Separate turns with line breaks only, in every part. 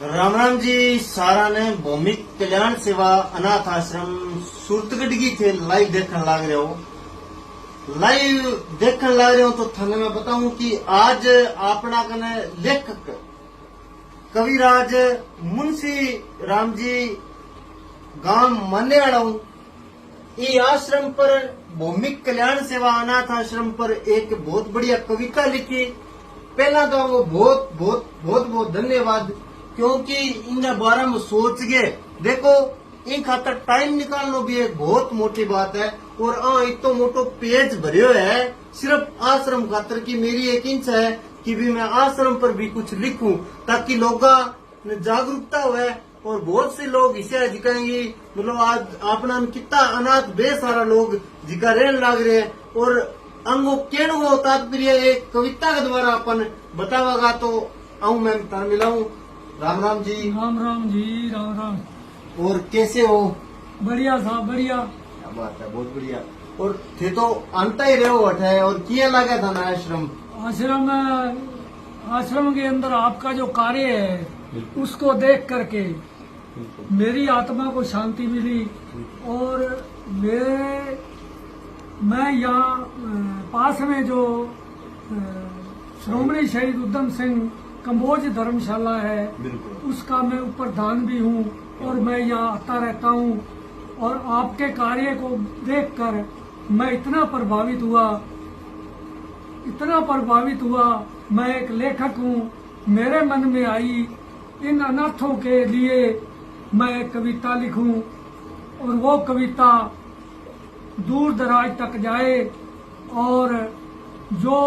राम राम जी। सारा ने भौमिक कल्याण सेवा अनाथ आश्रम सूरतगढ़ की थे लाइव देखने लाग रहे हो। तो थाने में बताऊं कि आज अपना कने लेखक कविराज मुंशी राम जी गांव मने वाला हूं। ये आश्रम पर भौमिक कल्याण सेवा अनाथ आश्रम पर एक बहुत बढ़िया कविता लिखी। पहला तो वो बहुत धन्यवाद, क्योंकि इन बारे में सोच गए। देखो, इन खातर टाइम निकालना भी एक बहुत मोटी बात है। और इतो मोटो पेज भरियो है सिर्फ आश्रम खातर की। मेरी एक इच्छा है कि भी मैं आश्रम पर भी कुछ लिखूं, ताकि लोगों में जागरूकता हो। और बहुत से लोग इसे दिखाएंगे, मतलब आज अपना कितना अनाथ बेसारा लोग जिका रहने लग रहे हैं। और अंगो केण वो तात्पर्य एक कविता के द्वारा अपन बतावागा। तो आऊं मैं तार मिलाऊं। राम राम जी।
राम राम जी। राम राम।
और कैसे हो?
बढ़िया साहब, बढ़िया।
क्या बात है, बहुत बढ़िया। और थे तो आनता ही रहे हो अठे, और किया लगा था ना आश्रम?
आश्रम के अंदर आपका जो कार्य है उसको देख करके मेरी आत्मा को शांति मिली। और मैं यहाँ पास में जो श्रोमणी शहीद उधम सिंह कंबोज धर्मशाला है, उसका मैं प्रधान भी हूँ। और मैं यहाँ आता रहता हूँ। और आपके कार्य को देखकर मैं इतना प्रभावित हुआ। मैं एक लेखक हूँ। मेरे मन में आई इन अनाथों के लिए मैं एक कविता लिखूं, और वो कविता दूर दराज तक जाए। और जो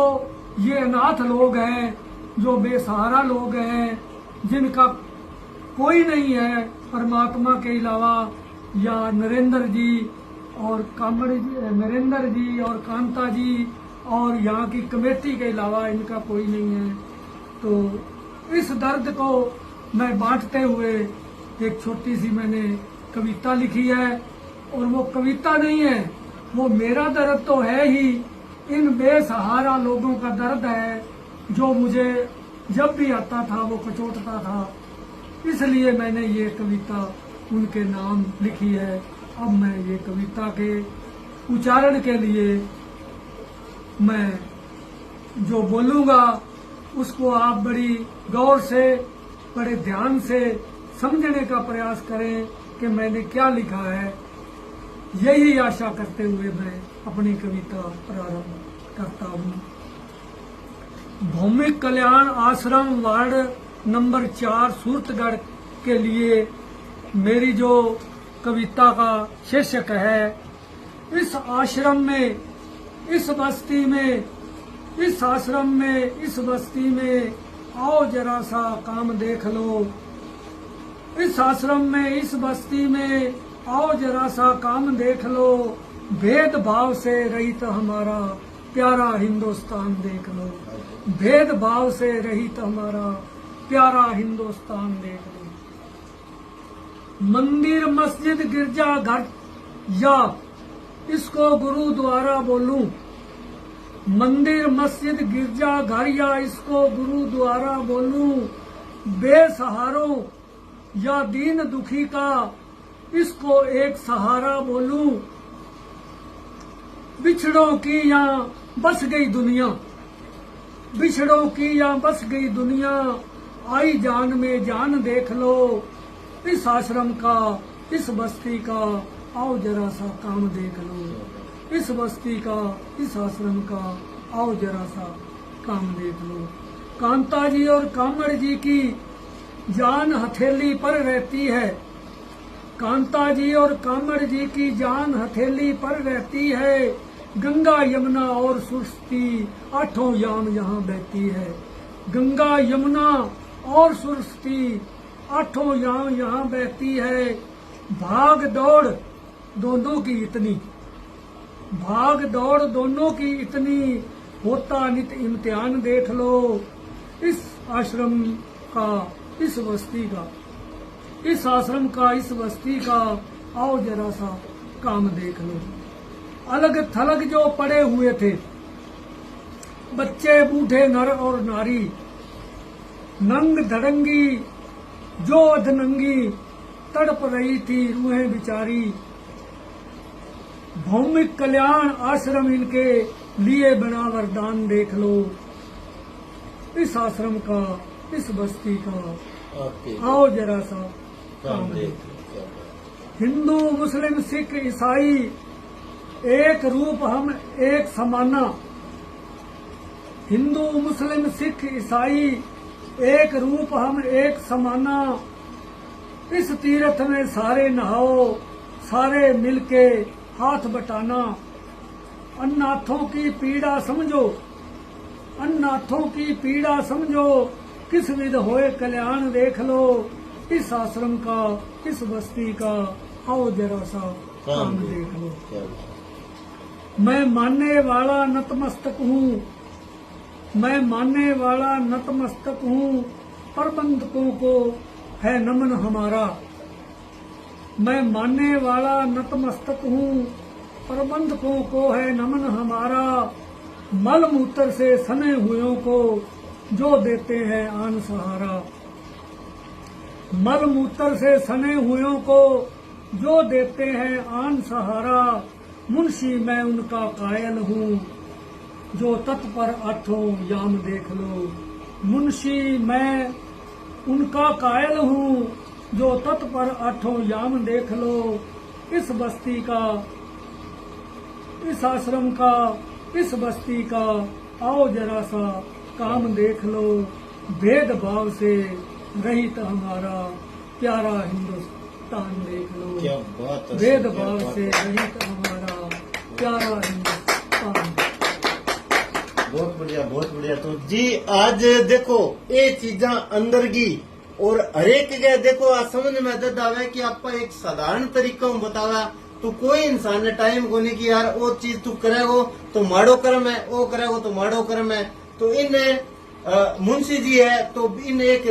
ये अनाथ लोग हैं, जो बेसहारा लोग हैं, जिनका कोई नहीं है परमात्मा के अलावा, या नरेंद्र जी और नरेंद्र जी और कांता जी और यहाँ की कमेटी के अलावा इनका कोई नहीं है। तो इस दर्द को मैं बांटते हुए एक छोटी सी मैंने कविता लिखी है। और वो कविता नहीं है, वो मेरा दर्द तो है ही, इन बेसहारा लोगों का दर्द है, जो मुझे जब भी आता था वो कचोटता था। इसलिए मैंने ये कविता उनके नाम लिखी है। अब मैं ये कविता के उच्चारण के लिए मैं जो बोलूंगा उसको आप बड़ी गौर से, बड़े ध्यान से समझने का प्रयास करें कि मैंने क्या लिखा है। यही आशा करते हुए मैं अपनी कविता प्रारंभ करता हूँ। भौमिक कल्याण आश्रम वार्ड नंबर 4 सूरतगढ़ के लिए मेरी जो कविता का शीर्षक है, इस आश्रम में, इस बस्ती में, इस आश्रम में, इस बस्ती में आओ जरा सा काम देख लो। इस आश्रम में, इस बस्ती में आओ जरा सा काम देख लो। भेदभाव से रहित हमारा प्यारा हिंदुस्तान देख लो। भेदभाव से रहित हमारा प्यारा हिंदुस्तान देख लो। मंदिर, मस्जिद, गिरजा घर या इसको गुरुद्वारा बोलूं। मंदिर, मस्जिद, गिरजा घर या इसको गुरुद्वारा बोलूं। बेसहारों या दीन दुखी का इसको एक सहारा बोलूं। बिछड़ों की यहाँ बस गई दुनिया, बिछड़ों की यहाँ बस गई दुनिया। आई जान में जान देख लो। इस आश्रम का, इस बस्ती का आओ जरा सा काम देख लो। इस बस्ती का, इस आश्रम का आओ जरा सा काम देख लो। कांता जी और कामड़ जी की जान हथेली पर रहती है। कांता जी और कामड़ जी की जान हथेली पर रहती है। गंगा यमुना और सुरस्ती 8 याम यहाँ बहती है। गंगा यमुना और सुरस्ती 8 याम यहाँ बहती है। भाग दौड़ दोनों की इतनी, भाग दौड़ दोनों की इतनी, होता नित इम्तिहान देख लो। इस आश्रम का, इस बस्ती का, इस आश्रम का, इस बस्ती का आओ जरा सा काम देख लो। अलग थलग जो पड़े हुए थे, बच्चे, बूढ़े, नर और नारी, नंग धड़ंगी जो अधनंगी तड़प रही थी रूहें बिचारी। भौमिक कल्याण आश्रम इनके लिए बना वरदान देख लो। इस आश्रम का, इस बस्ती का आओ जरा सा काम देख लो। हिंदू मुस्लिम सिख ईसाई एक रूप हम एक समाना। हिंदू मुस्लिम सिख ईसाई एक रूप हम एक समाना। इस तीर्थ में सारे नहाओ, सारे मिलके हाथ बटाना। अन्नाथों की पीड़ा समझो, अन्नाथों की पीड़ा समझो, किस विध होए कल्याण देख लो। इस आश्रम का, इस बस्ती का आओ जरा सा काम देख लो। मैं मानने वाला नतमस्तक हूँ, मैं मानने वाला नतमस्तक हूँ, प्रबंधकों को है नमन हमारा। मैं मानने वाला नतमस्तक हूँ, प्रबंधकों को है नमन हमारा। मल मूत्र से सने हुओं को जो देते हैं आन सहारा। मल मूत्र से सने हुओं को जो देते हैं आन सहारा। मुंशी मैं उनका कायल हूँ, जो तत्पर आठों याम देख लो। मुंशी मैं उनका कायल हूँ, जो तत्पर आठों याम देख लो। इस बस्ती का, इस आश्रम का, इस बस्ती का आओ जरा सा काम देख लो। भेदभाव से रहित हमारा प्यारा हिंदुस्तान देख लो।
क्या बात है।
भेदभाव से रहित हमारा प्यारा हिंदुस्तान।
बहुत बढ़िया, बहुत बढ़िया। तो जी आज देखो ये चीजा अंदर की और हरेक जगह देखो आज समझ में दर्द आवे कि आपका एक साधारण तरीका हूँ बतावा तो कोई इंसान ने टाइम को नहीं कि यार वो चीज तू करेगो तो माड़ो कर्म है, वो करेगो तो माड़ो कर्म है। तो इन मुंशी जी है तो इन एक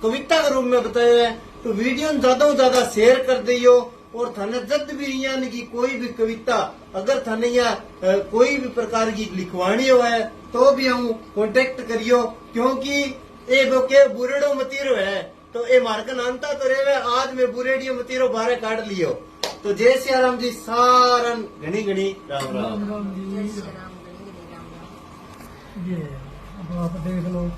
कविता के रूप में बताया है। तो वीडियो ज्यादा से ज्यादा शेयर कर दियो और थाने जब भी यानी की कोई भी कविता अगर थाने या कोई भी प्रकार की लिखवाणी हो है तो भी हम कांटेक्ट करियो क्योंकि ये के बुरेड़ो मतीरो है तो ये मार्कन अंता तो रेवे आज में बुरेडियो मतीरो बारे काट लियो। तो जय सिया राम जी सारन घनी घनी राम राम।
राम राम जी। ये अब आप देख लो।